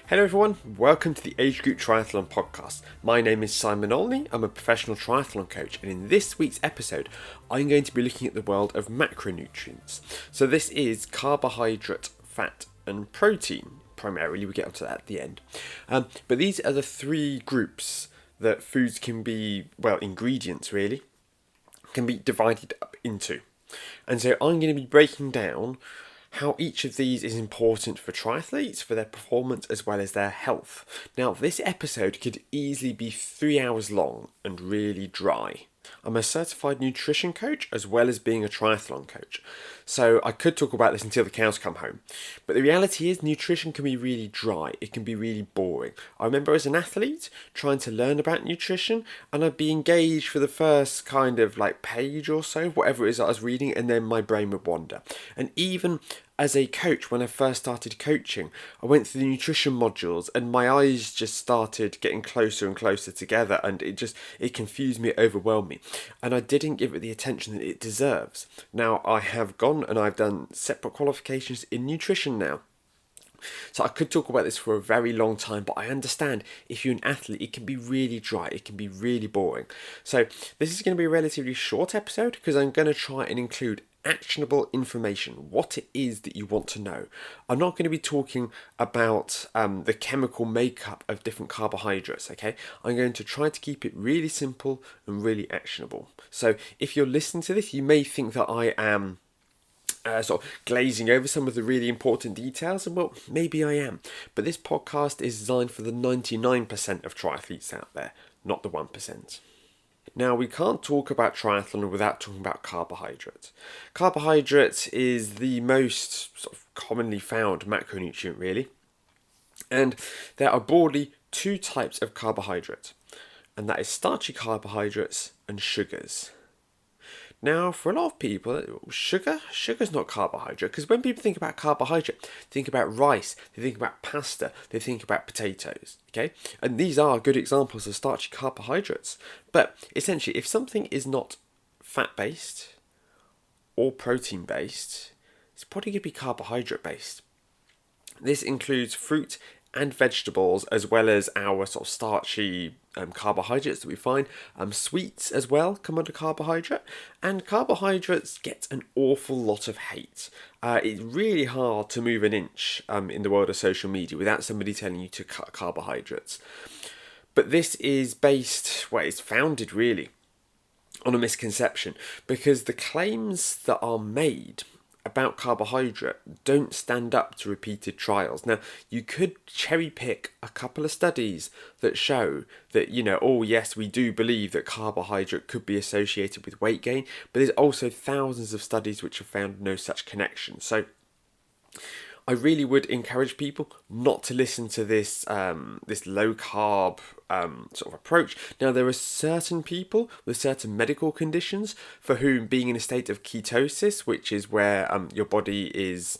Hello everyone, welcome to the Age Group Triathlon podcast. My name is Simon Olney, I'm a professional triathlon coach, and in this week's episode I'm going to be looking at the world of macronutrients. So this is carbohydrate, fat and protein, primarily. We get onto that at the end. But these are the three groups that foods can be, ingredients really, can be divided up into. And so I'm going to be breaking down how each of these is important for triathletes, for their performance as well as their health. Now, this episode could easily be 3 hours long and really dry. I'm a certified nutrition coach as well as being a triathlon coach. So I could talk about this until the cows come home. But the reality is nutrition can be really dry. It can be really boring. I remember as an athlete trying to learn about nutrition, and I'd be engaged for the first page or so, whatever it is I was reading, and then my brain would wander. And even as a coach, when I first started coaching, I went through the nutrition modules and my eyes just started getting closer and closer together, and it confused me, it overwhelmed me, and I didn't give it the attention that it deserves. Now I have gone and I've done separate qualifications in nutrition now. So I could talk about this for a very long time, but I understand if you're an athlete, it can be really dry, it can be really boring. So this is going to be a relatively short episode because I'm going to try and include actionable information, what it is that you want to know. I'm not going to be talking about the chemical makeup of different carbohydrates, okay? I'm going to try to keep it really simple and really actionable. So if you're listening to this, you may think that I am sort of glazing over some of the really important details, and well, maybe I am. But this podcast is designed for the 99% of triathletes out there, not the 1%. Now, we can't talk about triathlon without talking about carbohydrates. Carbohydrates is the most sort of commonly found macronutrient, really. And there are broadly two types of carbohydrate, and that is starchy carbohydrates and sugars. Now, for a lot of people, sugar's not carbohydrate, because when people think about carbohydrate, they think about rice, they think about pasta, they think about potatoes, okay? And these are good examples of starchy carbohydrates. But essentially, if something is not fat-based or protein-based, it's probably going to be carbohydrate-based. This includes fruit and vegetables, as well as our sort of starchy carbohydrates that we find. Sweets as well come under carbohydrate, and carbohydrates get an awful lot of hate. It's really hard to move an inch in the world of social media without somebody telling you to cut carbohydrates. But this is it's founded really on a misconception, because the claims that are made about carbohydrate don't stand up to repeated trials. Now, you could cherry pick a couple of studies that show that, yes, we do believe that carbohydrate could be associated with weight gain, but there's also thousands of studies which have found no such connection. So I really would encourage people not to listen to this low carb sort of approach. Now, there are certain people with certain medical conditions for whom being in a state of ketosis, which is where your body is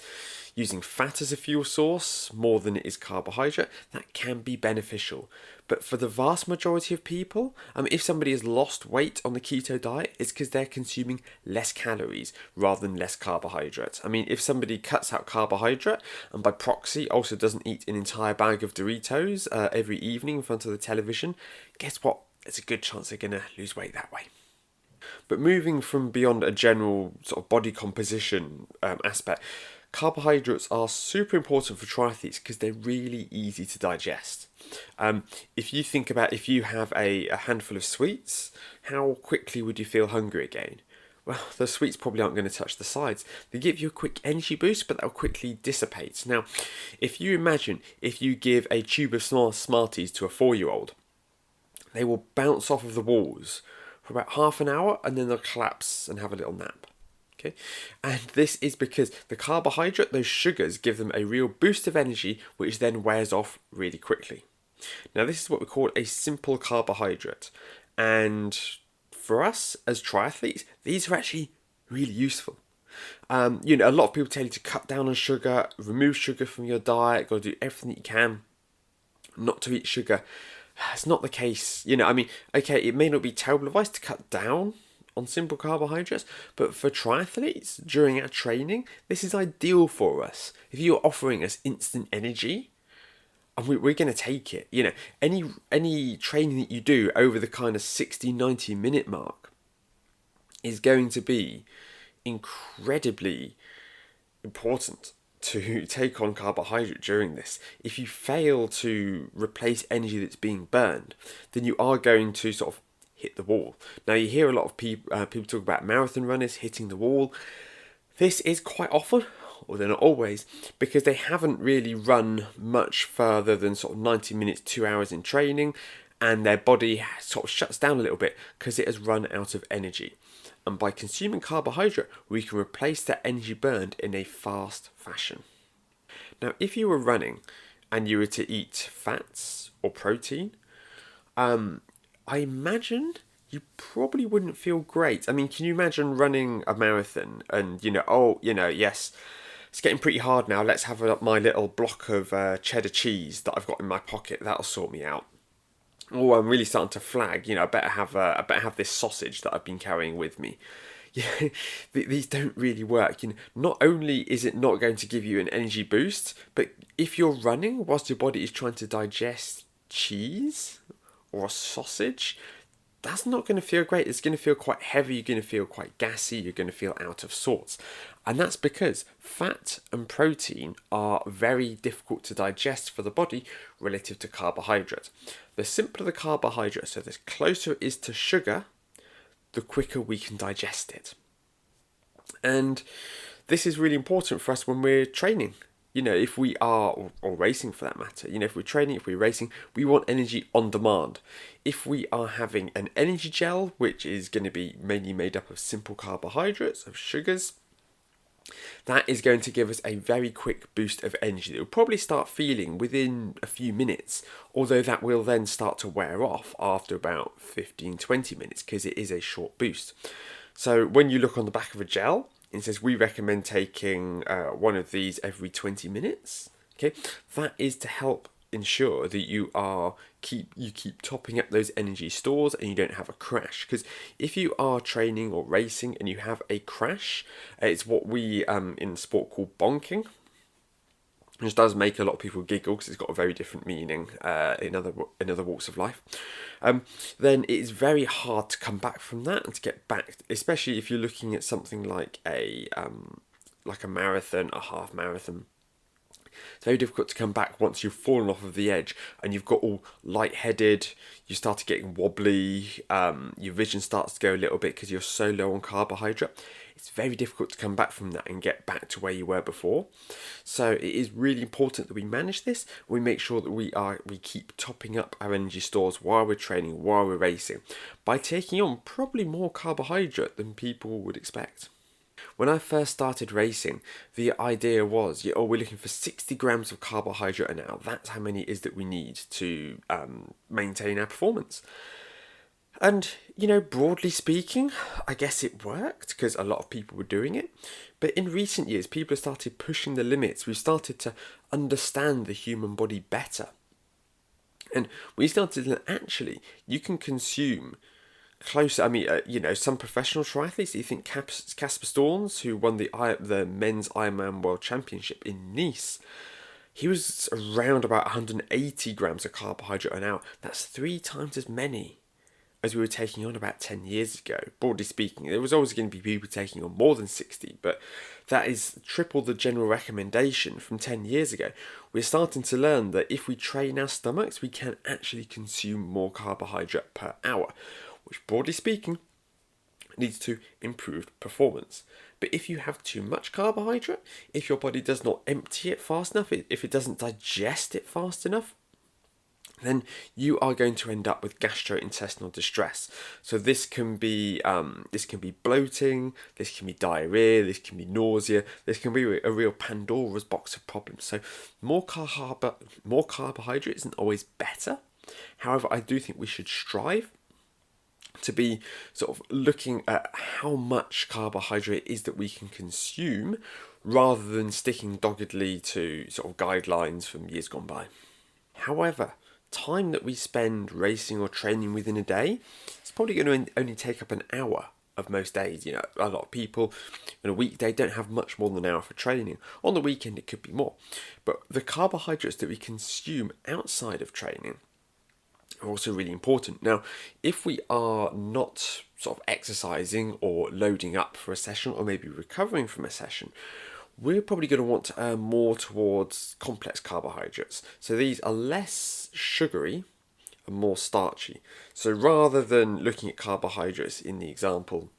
using fat as a fuel source more than it is carbohydrate, that can be beneficial. But for the vast majority of people, if somebody has lost weight on the keto diet, it's because they're consuming less calories rather than less carbohydrate. If somebody cuts out carbohydrate and by proxy also doesn't eat an entire bag of Doritos every evening in front of the television, guess what? There's a good chance they're going to lose weight that way. But moving from beyond a general sort of body composition aspect, carbohydrates are super important for triathletes because they're really easy to digest. If you think about if you have a handful of sweets, how quickly would you feel hungry again? Well, the sweets probably aren't going to touch the sides. They give you a quick energy boost, but they'll quickly dissipate. Now, if you give a tube of Smarties to a 4-year-old, they will bounce off of the walls for about half an hour, and then they'll collapse and have a little nap. Okay? And this is because the carbohydrate, those sugars, give them a real boost of energy, which then wears off really quickly. Now, this is what we call a simple carbohydrate. And for us as triathletes, these are actually really useful. A lot of people tell you to cut down on sugar, remove sugar from your diet, got to do everything that you can not to eat sugar. It's not the case. Okay, it may not be terrible advice to cut down on simple carbohydrates, but for triathletes during our training, this is ideal for us. If you're offering us instant energy, and we're going to take it. Any training that you do over the kind of 60-90 minute mark is going to be incredibly important to take on carbohydrate during this. If you fail to replace energy that's being burned, then you are going to sort of hit the wall. Now, you hear a lot of people talk about marathon runners hitting the wall. This is quite often, although not always, because they haven't really run much further than sort of 90 minutes, 2 hours in training, and their body sort of shuts down a little bit because it has run out of energy. And by consuming carbohydrate, we can replace that energy burned in a fast fashion. Now, if you were running and you were to eat fats or protein, I imagine you probably wouldn't feel great. I mean, can you imagine running a marathon and, yes, it's getting pretty hard now. Let's have my little block of cheddar cheese that I've got in my pocket. That'll sort me out. Oh, I'm really starting to flag. I better have this sausage that I've been carrying with me. Yeah, these don't really work. Not only is it not going to give you an energy boost, but if you're running whilst your body is trying to digest cheese or a sausage, that's not going to feel great. It's going to feel quite heavy. You're going to feel quite gassy. You're going to feel out of sorts. And that's because fat and protein are very difficult to digest for the body relative to carbohydrate. The simpler the carbohydrate, so the closer it is to sugar, the quicker we can digest it. And this is really important for us when we're training. If we are, or racing for that matter, if we're training, if we're racing, we want energy on demand. If we are having an energy gel, which is going to be mainly made up of simple carbohydrates, of sugars, that is going to give us a very quick boost of energy that we'll probably start feeling within a few minutes, although that will then start to wear off after about 15-20 minutes because it is a short boost. So when you look on the back of a gel, it says we recommend taking one of these every 20 minutes. Okay, that is to help ensure that you keep topping up those energy stores and you don't have a crash. Because if you are training or racing and you have a crash, it's what we in sport call bonking, which does make a lot of people giggle because it's got a very different meaning in other walks of life. Then it is very hard to come back from that and to get back, especially if you're looking at something like a marathon, a half marathon. It's very difficult to come back once you've fallen off of the edge and you've got all lightheaded, you start getting wobbly, your vision starts to go a little bit because you're so low on carbohydrate. It's very difficult to come back from that and get back to where you were before. So it is really important that we manage this. We make sure that we keep topping up our energy stores while we're training, while we're racing, by taking on probably more carbohydrate than people would expect. When I first started racing, the idea was, we're looking for 60 grams of carbohydrate an hour. That's how many it is that we need to maintain our performance. And, broadly speaking, I guess it worked because a lot of people were doing it. But in recent years, people have started pushing the limits. We've started to understand the human body better. And we started to actually, you can consume close. I mean, some professional triathletes. You think Casper Storms, who won the men's Ironman World Championship in Nice, he was around about 180 grams of carbohydrate an hour. That's 3 times as many as we were taking on about 10 years ago. Broadly speaking, there was always going to be people taking on more than 60, but that is triple the general recommendation from 10 years ago. We're starting to learn that if we train our stomachs, we can actually consume more carbohydrate per hour, which broadly speaking leads to improved performance. But if you have too much carbohydrate, if your body does not empty it fast enough, if it doesn't digest it fast enough, then you are going to end up with gastrointestinal distress. So this can be bloating, this can be diarrhea, this can be nausea, this can be a real Pandora's box of problems. So more carbohydrate isn't always better. However, I do think we should strive to be sort of looking at how much carbohydrate is that we can consume rather than sticking doggedly to sort of guidelines from years gone by. However, time that we spend racing or training within a day, it's probably going to only take up an hour of most days. A lot of people in a weekday don't have much more than an hour for training. On the weekend, it could be more. But the carbohydrates that we consume outside of training are also really important. Now, if we are not sort of exercising or loading up for a session, or maybe recovering from a session, we're probably going to want to earn more towards complex carbohydrates. So these are less sugary and more starchy. So rather than looking at carbohydrates in the example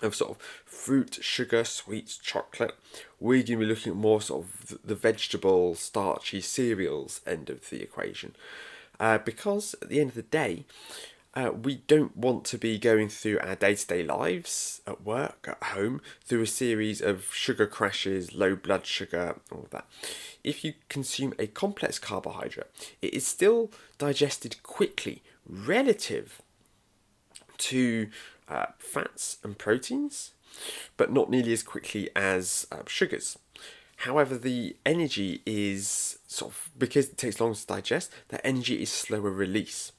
of sort of fruit, sugar, sweets, chocolate, we're going to be looking at more sort of the vegetable, starchy cereals end of the equation. Because at the end of the day, we don't want to be going through our day-to-day lives at work, at home, through a series of sugar crashes, low blood sugar, all of that. If you consume a complex carbohydrate, it is still digested quickly relative to fats and proteins, but not nearly as quickly as sugars. However, the energy is because it takes longer to digest, the energy is slower release.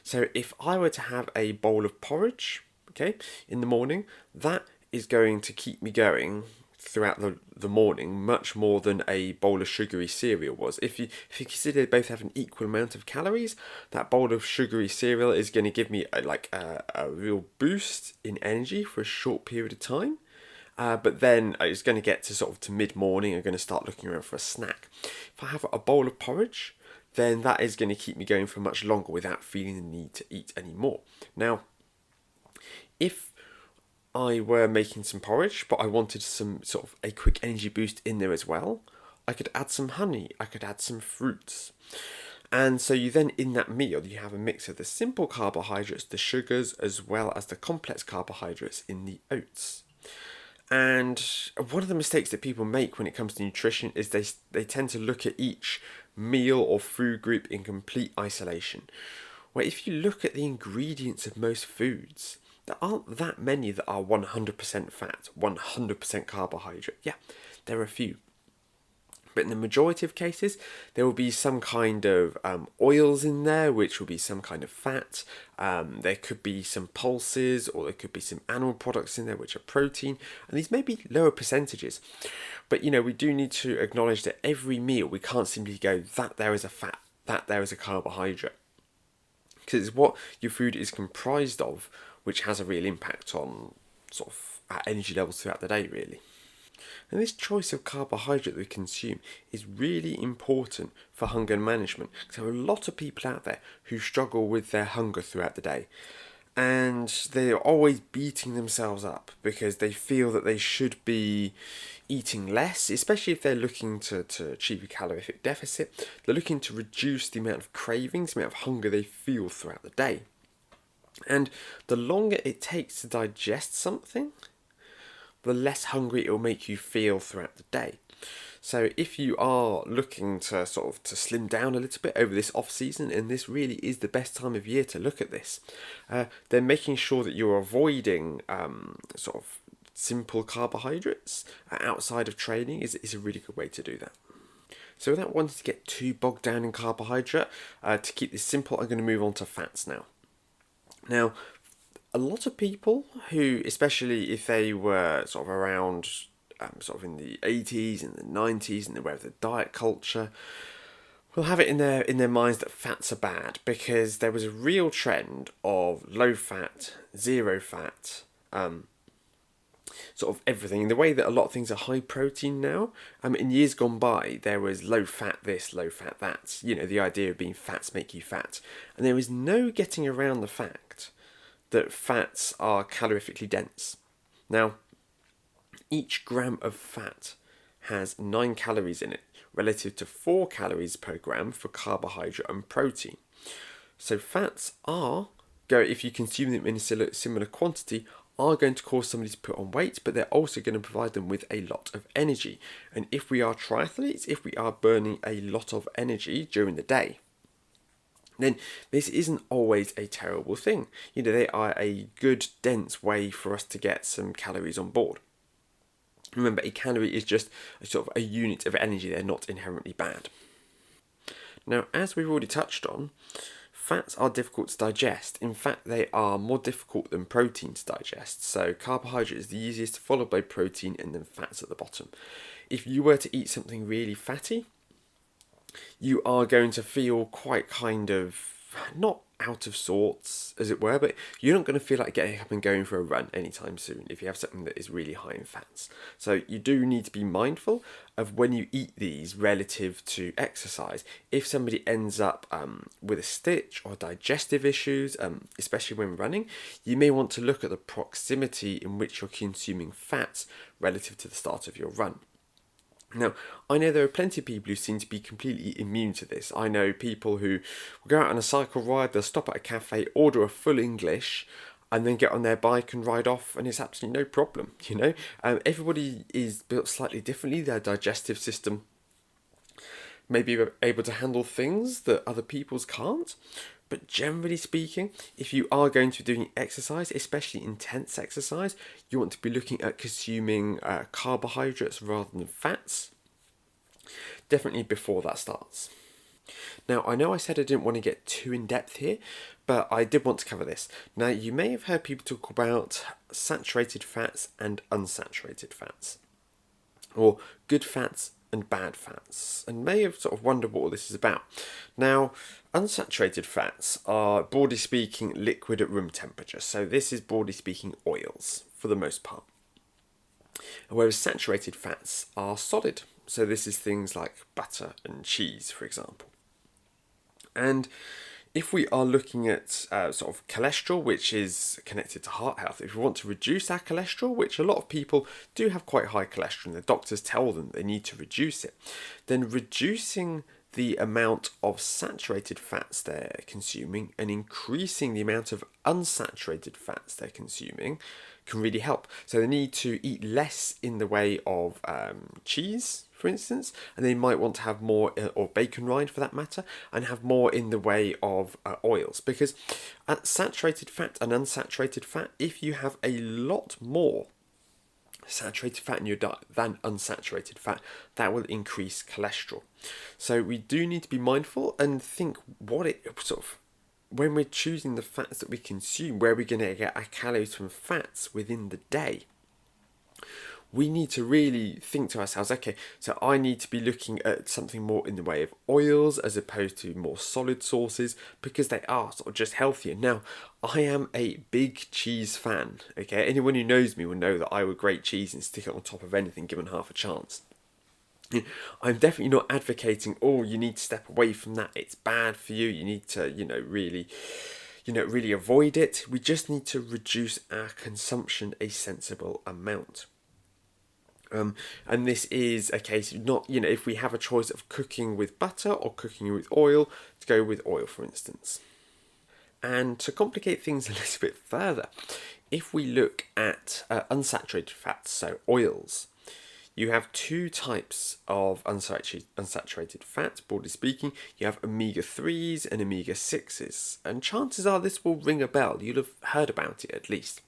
So if I were to have a bowl of porridge, okay, in the morning, that is going to keep me going throughout the morning much more than a bowl of sugary cereal was. If you consider they both have an equal amount of calories, that bowl of sugary cereal is going to give me a real boost in energy for a short period of time. But then it's going to get to sort of to mid-morning. I'm going to start looking around for a snack. If I have a bowl of porridge, then that is going to keep me going for much longer without feeling the need to eat any more. Now, if I were making some porridge, but I wanted some sort of a quick energy boost in there as well, I could add some honey, I could add some fruits. And so you then, in that meal, you have a mix of the simple carbohydrates, the sugars, as well as the complex carbohydrates in the oats. And one of the mistakes that people make when it comes to nutrition is they tend to look at each meal or food group in complete isolation. Where if you look at the ingredients of most foods, there aren't that many that are 100% fat, 100% carbohydrate. Yeah, there are a few. But in the majority of cases, there will be some kind of oils in there, which will be some kind of fat. There could be some pulses, or there could be some animal products in there, which are protein. And these may be lower percentages. But, we do need to acknowledge that every meal, we can't simply go, that there is a fat, that there is a carbohydrate. Because it's what your food is comprised of, which has a real impact on sort of our energy levels throughout the day, really. And this choice of carbohydrate that we consume is really important for hunger management. Because there are a lot of people out there who struggle with their hunger throughout the day. And they're always beating themselves up because they feel that they should be eating less, especially if they're looking to achieve a calorific deficit. They're looking to reduce the amount of cravings, the amount of hunger they feel throughout the day. And the longer it takes to digest something, the less hungry it will make you feel throughout the day. So if you are looking to to slim down a little bit over this off season, and this really is the best time of year to look at this, then making sure that you're avoiding simple carbohydrates outside of training is a really good way to do that. So without wanting to get too bogged down in carbohydrate, to keep this simple, I'm going to move on to fats now. Now, a lot of people who, especially if they were around in the 80s and the 90s and they're aware of the diet culture, will have it in their minds that fats are bad because there was a real trend of low fat, zero fat, everything. In the way that a lot of things are high protein now, in years gone by, there was low fat this, low fat that. The idea of being fats make you fat. And there is no getting around the fact that fats are calorifically dense. Now, each gram of fat has 9 calories in it, relative to 4 calories per gram for carbohydrate and protein. So fats if you consume them in a similar quantity, are going to cause somebody to put on weight, but they're also going to provide them with a lot of energy. And if we are triathletes, if we are burning a lot of energy during the day, then this isn't always a terrible thing. They are a good, dense way for us to get some calories on board. Remember, a calorie is just a unit of energy. They're not inherently bad. Now, as we've already touched on, fats are difficult to digest. In fact, they are more difficult than protein to digest. So carbohydrate is the easiest, followed by protein and then fats at the bottom. If you were to eat something really fatty, you are going to feel quite kind of not out of sorts, as it were, but you're not going to feel like getting up and going for a run anytime soon if you have something that is really high in fats. So you do need to be mindful of when you eat these relative to exercise. If somebody ends up with a stitch or digestive issues, especially when running, you may want to look at the proximity in which you're consuming fats relative to the start of your run. Now, I know there are plenty of people who seem to be completely immune to this. I know people who will go out on a cycle ride, they'll stop at a cafe, order a full English, and then get on their bike and ride off, and it's absolutely no problem, everybody is built slightly differently. Their digestive system may be able to handle things that other people's can't. But generally speaking, if you are going to be doing exercise, especially intense exercise, you want to be looking at consuming carbohydrates rather than fats, definitely before that starts. Now, I know I said I didn't want to get too in depth here, but I did want to cover this. Now, you may have heard people talk about saturated fats and unsaturated fats, or good fats and bad fats, and may have sort of wondered what all this is about. Now, unsaturated fats are, broadly speaking, liquid at room temperature, so this is, broadly speaking, oils for the most part. Whereas saturated fats are solid, so this is things like butter and cheese, for example. And if we are looking at sort of cholesterol, which is connected to heart health, if we want to reduce our cholesterol, which a lot of people do have quite high cholesterol and the doctors tell them they need to reduce it, then reducing the amount of saturated fats they're consuming and increasing the amount of unsaturated fats they're consuming can really help. So they need to eat less in the way of cheese, for instance, and they might want to have more, or bacon rind for that matter, and have more in the way of oils. Because saturated fat and unsaturated fat, if you have a lot more saturated fat in your diet than unsaturated fat, that will increase cholesterol. So we do need to be mindful and think what it sort of, when we're choosing the fats that we consume, where we're going to get our calories from fats within the day, we need to really think to ourselves, okay, so I need to be looking at something more in the way of oils as opposed to more solid sources, because they are sort of just healthier. Now, I am a big cheese fan, okay? Anyone who knows me will know that I would grate cheese and stick it on top of anything given half a chance. I'm definitely not advocating, oh, you need to step away from that, it's bad for you, you need to, really avoid it. We just need to reduce our consumption a sensible amount. And this is a case of not, if we have a choice of cooking with butter or cooking with oil, to go with oil, for instance. And to complicate things a little bit further, if we look at unsaturated fats, so oils, you have two types of unsaturated fats, broadly speaking. You have omega-3s and omega-6s. And chances are this will ring a bell. You'll have heard about it at least.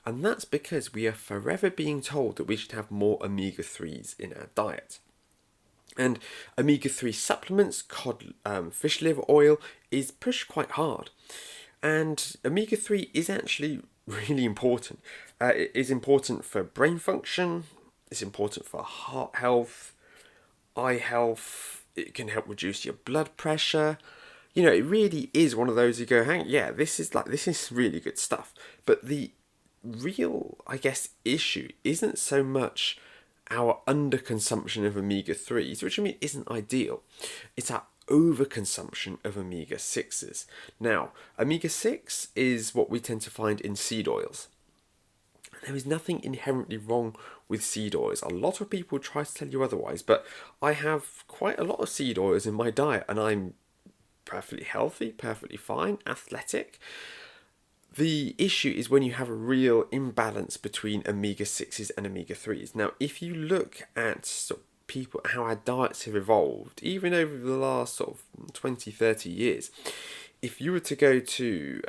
And that's because we are forever being told that we should have more omega-3s in our diet. And omega-3 supplements, cod fish liver oil, is pushed quite hard. And omega-3 is actually really important. It is important for brain function, it's important for heart health, eye health, it can help reduce your blood pressure. It really is one of those you go, this is really good stuff. But the real, I guess, issue isn't so much our underconsumption of omega-3s, which isn't ideal. It's our overconsumption of omega-6s. Now, omega-6 is what we tend to find in seed oils. There is nothing inherently wrong with seed oils. A lot of people try to tell you otherwise, but I have quite a lot of seed oils in my diet and I'm perfectly healthy, perfectly fine, athletic. The issue is when you have a real imbalance between omega-6s and omega-3s. Now, if you look at people, how our diets have evolved, even over the last 20, 30 years, if you were to go to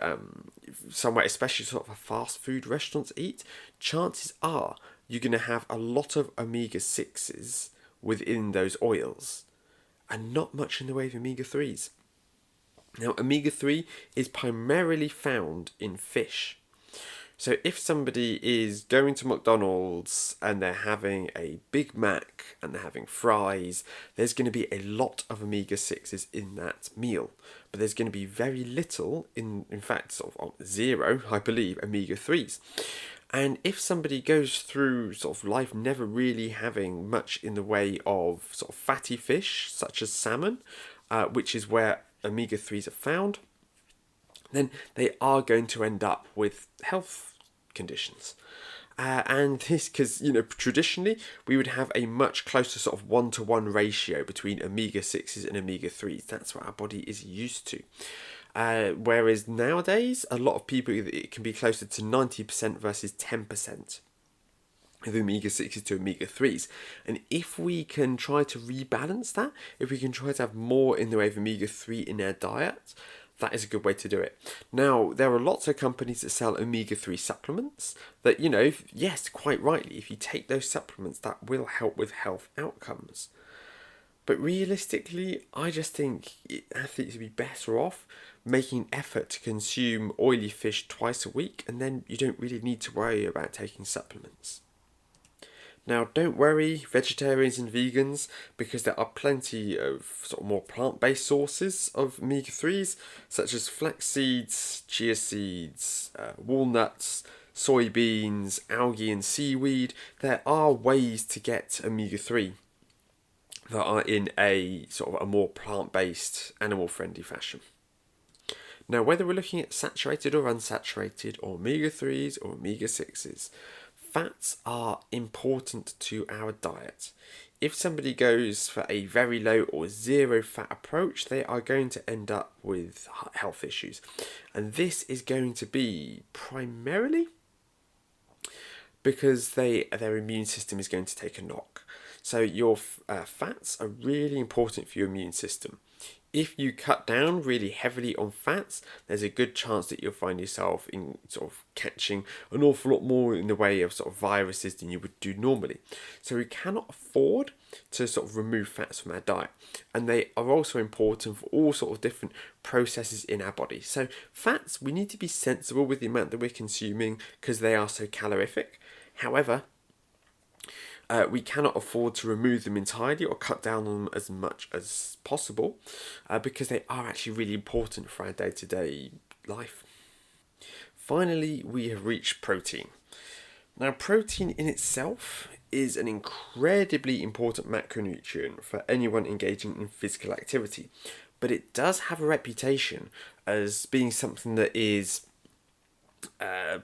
somewhere, especially a fast food restaurant to eat, chances are you're going to have a lot of omega-6s within those oils and not much in the way of omega-3s. Now, omega-3 is primarily found in fish. So if somebody is going to McDonald's and they're having a Big Mac and they're having fries, there's going to be a lot of omega-6s in that meal. But there's going to be very little, in fact, sort of zero, I believe, omega-3s. And if somebody goes through sort of life never really having much in the way of sort of fatty fish, such as salmon, which is where omega-3s are found, then they are going to end up with health conditions. And this, because, traditionally we would have a much closer sort of 1-to-1 ratio between omega-6s and omega-3s. That's what our body is used to. Whereas nowadays, a lot of people, it can be closer to 90% versus 10% of omega-6s to omega-3s. And if we can try to rebalance that, if we can try to have more in the way of omega-3 in our diet, that is a good way to do it. Now, there are lots of companies that sell omega-3 supplements that, yes, quite rightly, if you take those supplements, that will help with health outcomes. But realistically, I just think athletes would be better off making an effort to consume oily fish twice a week, and then you don't really need to worry about taking supplements. Now, don't worry, vegetarians and vegans, because there are plenty of sort of more plant-based sources of omega-3s, such as flax seeds, chia seeds, walnuts, soybeans, algae and seaweed. There are ways to get omega-3 that are in a sort of a more plant-based, animal-friendly fashion. Now, whether we're looking at saturated or unsaturated, or omega-3s or omega-6s, fats are important to our diet. If somebody goes for a very low or zero fat approach, they are going to end up with health issues. And this is going to be primarily because their immune system is going to take a knock. So your fats are really important for your immune system. If you cut down really heavily on fats, there's a good chance that you'll find yourself in sort of catching an awful lot more in the way of sort of viruses than you would do normally. So we cannot afford to sort of remove fats from our diet. And they are also important for all sort of different processes in our body. So fats, we need to be sensible with the amount that we're consuming because they are so calorific. However, we cannot afford to remove them entirely or cut down on them as much as possible because they are actually really important for our day-to-day life. Finally, we have reached protein. Now, protein in itself is an incredibly important macronutrient for anyone engaging in physical activity, but it does have a reputation as being something that is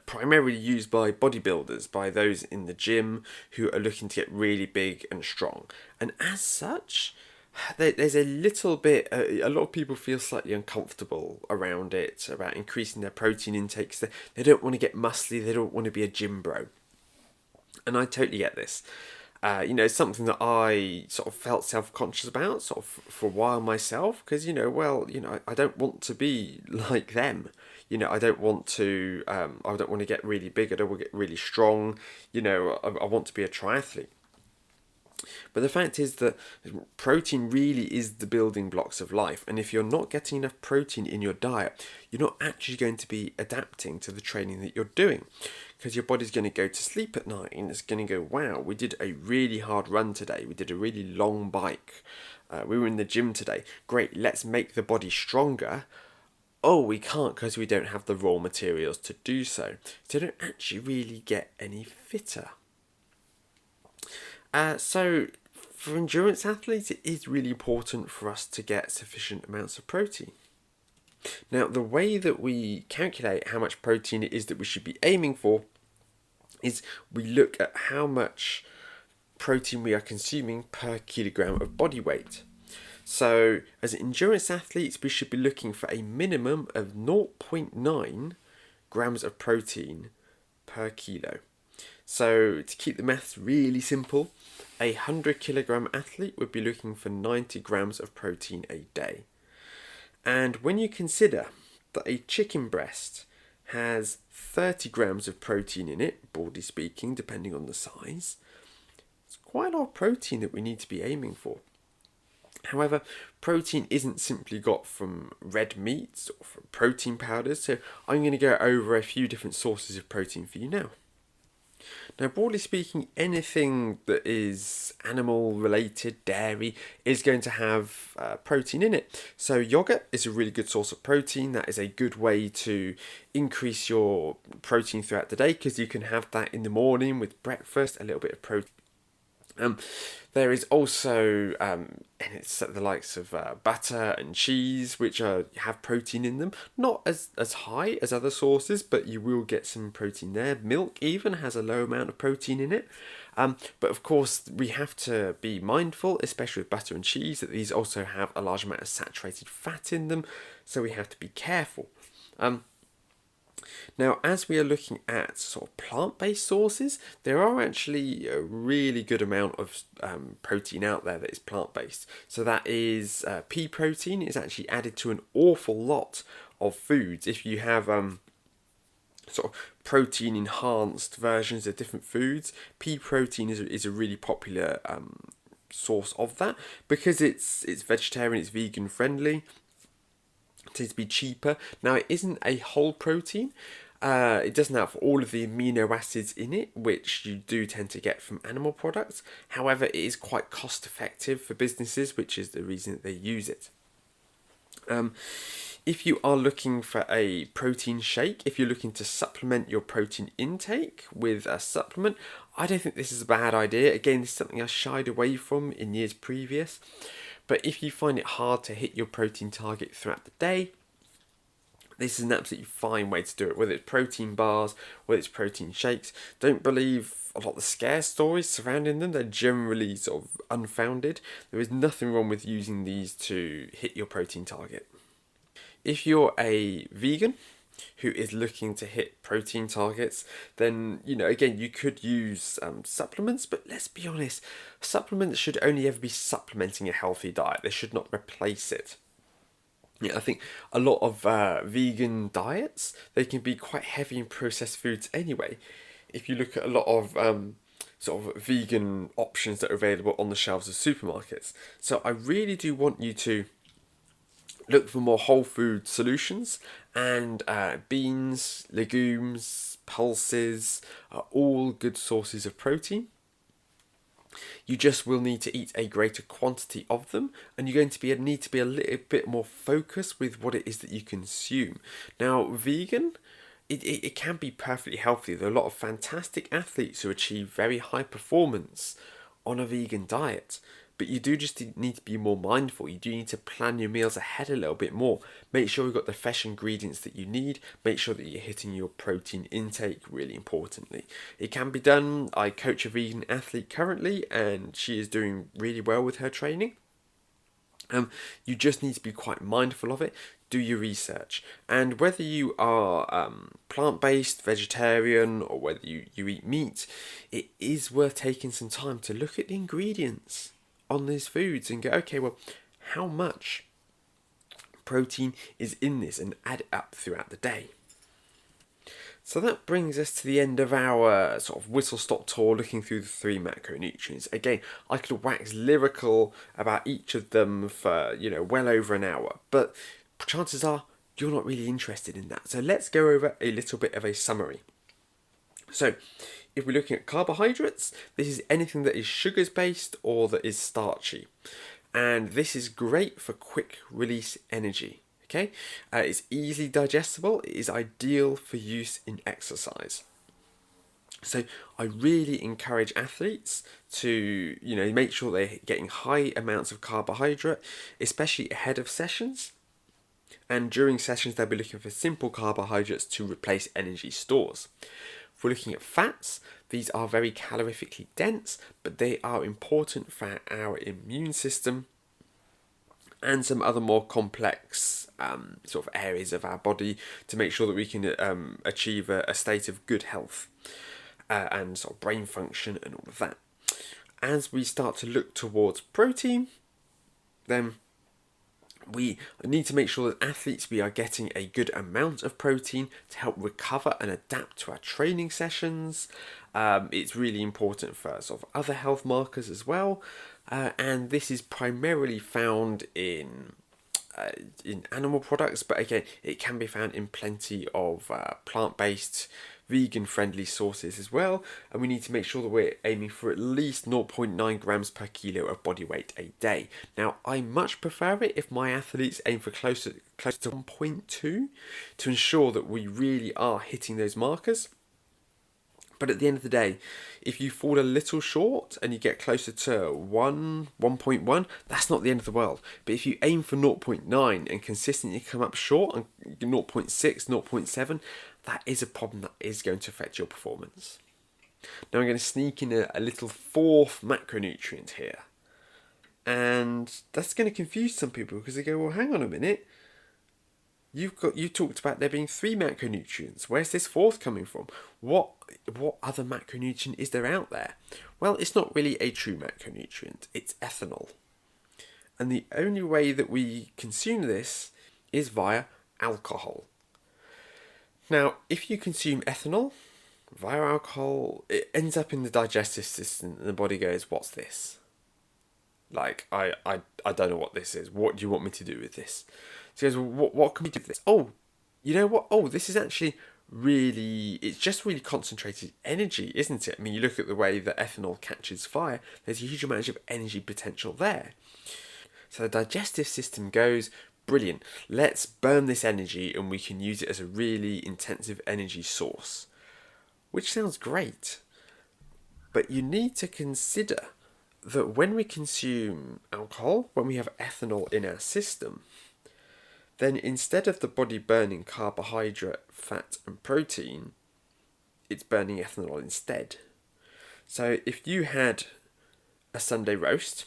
primarily used by bodybuilders, by those in the gym who are looking to get really big and strong. And as such, there's a little bit, a lot of people feel slightly uncomfortable around it, about increasing their protein intakes. They don't want to get muscly, they don't want to be a gym bro. And I totally get this. It's something that I sort of felt self-conscious about sort of for a while myself, because, I don't want to be like them. I don't want to get really big, I don't want to get really strong, I want to be a triathlete. But the fact is that protein really is the building blocks of life. And if you're not getting enough protein in your diet, you're not actually going to be adapting to the training that you're doing. Because your body's going to go to sleep at night and it's going to go, wow, we did a really hard run today. We did a really long bike. We were in the gym today. Great, let's make the body stronger. Oh, we can't because we don't have the raw materials to do so. So you don't actually really get any fitter. So for endurance athletes, it is really important for us to get sufficient amounts of protein. Now, the way that we calculate how much protein it is that we should be aiming for is we look at how much protein we are consuming per kilogram of body weight. So as endurance athletes, we should be looking for a minimum of 0.9 grams of protein per kilo. So to keep the maths really simple, a 100 kilogram athlete would be looking for 90 grams of protein a day. And when you consider that a chicken breast has 30 grams of protein in it, broadly speaking, depending on the size, it's quite a lot of protein that we need to be aiming for. However, protein isn't simply got from red meats or from protein powders, so I'm going to go over a few different sources of protein for you now. Now, broadly speaking, anything that is animal related, dairy, is going to have protein in it. So, yogurt is a really good source of protein. That is a good way to increase your protein throughout the day because you can have that in the morning with breakfast, a little bit of protein. Um, there is also, and it's the likes of butter and cheese, which have protein in them. Not as high as other sources, but you will get some protein there. Milk even has a low amount of protein in it. But of course, we have to be mindful, especially with butter and cheese, that these also have a large amount of saturated fat in them. So we have to be careful. Now, as we are looking at sort of plant-based sources, there are actually a really good amount of protein out there that is plant-based. So that is pea protein is actually added to an awful lot of foods. If you have sort of protein enhanced versions of different foods, pea protein is a really popular source of that because it's vegetarian, it's vegan friendly. It tends to be cheaper. Now, it isn't a whole protein. It doesn't have all of the amino acids in it, which you do tend to get from animal products. However, it is quite cost effective for businesses, which is the reason that they use it. If you are looking for a protein shake, if you're looking to supplement your protein intake with a supplement, I don't think this is a bad idea. Again, this is something I shied away from in years previous. But if you find it hard to hit your protein target throughout the day, this is an absolutely fine way to do it, whether it's protein bars, whether it's protein shakes. Don't believe a lot of the scare stories surrounding them. They're generally sort of unfounded. There is nothing wrong with using these to hit your protein target. If you're a vegan who is looking to hit protein targets, then, again, you could use supplements, but let's be honest, supplements should only ever be supplementing a healthy diet. They should not replace it. Yeah, I think a lot of vegan diets, they can be quite heavy in processed foods anyway. If you look at a lot of sort of vegan options that are available on the shelves of supermarkets. So I really do want you to look for more whole food solutions, and beans, legumes, pulses are all good sources of protein. You just will need to eat a greater quantity of them, and you're going to need to be a little bit more focused with what it is that you consume. Now, vegan, it can be perfectly healthy. There are a lot of fantastic athletes who achieve very high performance on a vegan diet. But you do just need to be more mindful. You do need to plan your meals ahead a little bit more. Make sure you've got the fresh ingredients that you need. Make sure that you're hitting your protein intake, really importantly. It can be done. I coach a vegan athlete currently, and she is doing really well with her training. You just need to be quite mindful of it. Do your research. And whether you are plant-based, vegetarian, or whether you eat meat, it is worth taking some time to look at the ingredients on these foods and go, okay, well, how much protein is in this, and add it up throughout the day. So that brings us to the end of our sort of whistle-stop tour looking through the 3 macronutrients. Again, I could wax lyrical about each of them for, well over an hour, but chances are you're not really interested in that. So let's go over a little bit of a summary. So, if we're looking at carbohydrates, this is anything that is sugars based or that is starchy. And this is great for quick release energy. Okay, it's easily digestible. It is ideal for use in exercise. So I really encourage athletes to, make sure they're getting high amounts of carbohydrate, especially ahead of sessions. And during sessions, they'll be looking for simple carbohydrates to replace energy stores. If we're looking at fats, these are very calorifically dense, but they are important for our immune system and some other more complex sort of areas of our body to make sure that we can achieve a state of good health and sort of brain function and all of that. As we start to look towards protein, then we need to make sure that athletes, we are getting a good amount of protein to help recover and adapt to our training sessions. It's really important for sort of other health markers as well. and this is primarily found in animal products, but again, it can be found in plenty of plant-based, vegan-friendly sources as well. And we need to make sure that we're aiming for at least 0.9 grams per kilo of body weight a day. Now, I much prefer it if my athletes aim for close to 1.2 to ensure that we really are hitting those markers. But at the end of the day, if you fall a little short and you get closer to 1.1, that's not the end of the world. But if you aim for 0.9 and consistently come up short on 0.6, 0.7, that is a problem that is going to affect your performance. Now I'm going to sneak in a little fourth macronutrient here. And that's going to confuse some people because they go, well, hang on a minute. You talked about there being 3 macronutrients. Where's this fourth coming from? What other macronutrient is there out there? Well, it's not really a true macronutrient. It's ethanol. And the only way that we consume this is via alcohol. Now, if you consume ethanol via alcohol, it ends up in the digestive system and the body goes, what's this? Like, I don't know what this is. What do you want me to do with this? So he goes, well, what can we do with this? Oh, you know what? Oh, this is actually really, it's just really concentrated energy, isn't it? I mean, you look at the way that ethanol catches fire, there's a huge amount of energy potential there. So the digestive system goes, brilliant, let's burn this energy and we can use it as a really intensive energy source. Which sounds great. But you need to consider that when we consume alcohol, when we have ethanol in our system, then instead of the body burning carbohydrate, fat and protein, it's burning ethanol instead. So if you had a Sunday roast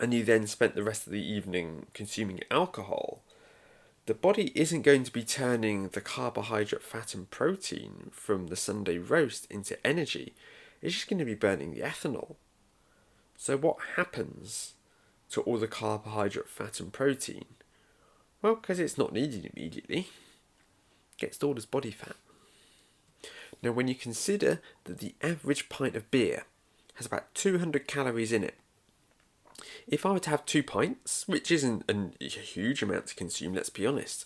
and you then spent the rest of the evening consuming alcohol, the body isn't going to be turning the carbohydrate, fat and protein from the Sunday roast into energy. It's just going to be burning the ethanol. So what happens to all the carbohydrate, fat and protein? Well, because it's not needed immediately, it gets stored as body fat. Now, when you consider that the average pint of beer has about 200 calories in it, if I were to have 2 pints, which isn't a huge amount to consume, let's be honest,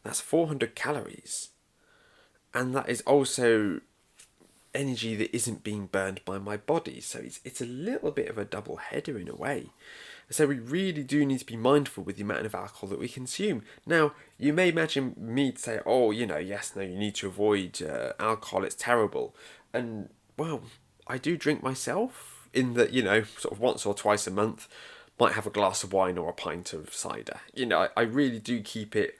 that's 400 calories. And that is also energy that isn't being burned by my body. So it's a little bit of a double header in a way. So we really do need to be mindful with the amount of alcohol that we consume. Now, you may imagine me to say, oh, you need to avoid alcohol, it's terrible. And, well, I do drink myself in that, sort of once or twice a month, might have a glass of wine or a pint of cider. I really do keep it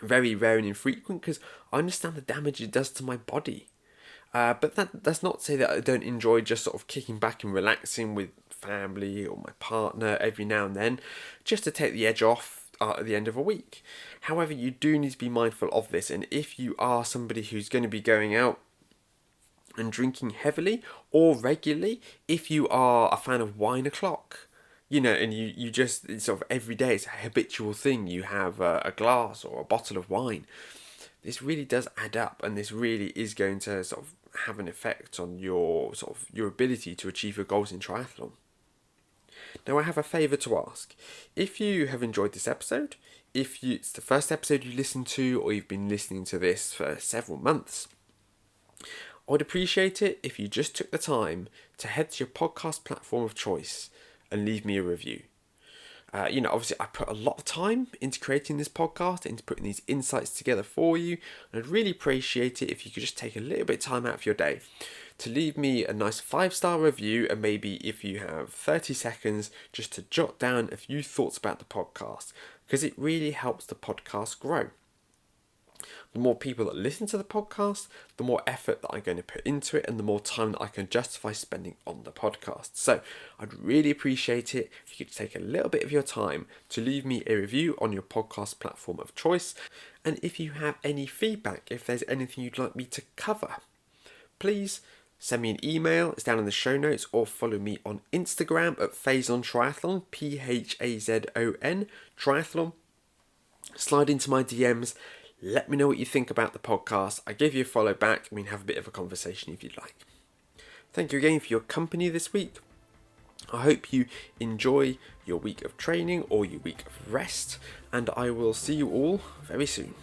very rare and infrequent because I understand the damage it does to my body. But that's not to say that I don't enjoy just sort of kicking back and relaxing with family or my partner every now and then, just to take the edge off at the end of a week. However, you do need to be mindful of this, and if you are somebody who's going to be going out and drinking heavily or regularly, if you are a fan of wine o'clock, and you just sort of every day, it's a habitual thing, you have a glass or a bottle of wine, this really does add up, and this really is going to sort of have an effect on your ability to achieve your goals in triathlon. Now, I have a favour to ask. If you have enjoyed this episode, if it's the first episode you listened to, or you've been listening to this for several months, I would appreciate it if you just took the time to head to your podcast platform of choice and leave me a review. Obviously I put a lot of time into creating this podcast, into putting these insights together for you, and I'd really appreciate it if you could just take a little bit of time out of your day to leave me a nice 5-star review, and maybe if you have 30 seconds just to jot down a few thoughts about the podcast, because it really helps the podcast grow. The more people that listen to the podcast, the more effort that I'm going to put into it and the more time that I can justify spending on the podcast. So I'd really appreciate it if you could take a little bit of your time to leave me a review on your podcast platform of choice. And if you have any feedback, if there's anything you'd like me to cover, please send me an email, it's down in the show notes, or follow me on Instagram at Phazon Triathlon, Phazon Triathlon. Slide into my DMs. Let me know what you think about the podcast. I give you a follow back and we can have a bit of a conversation if you'd like. Thank you again for your company this week. I hope you enjoy your week of training or your week of rest, and I will see you all very soon.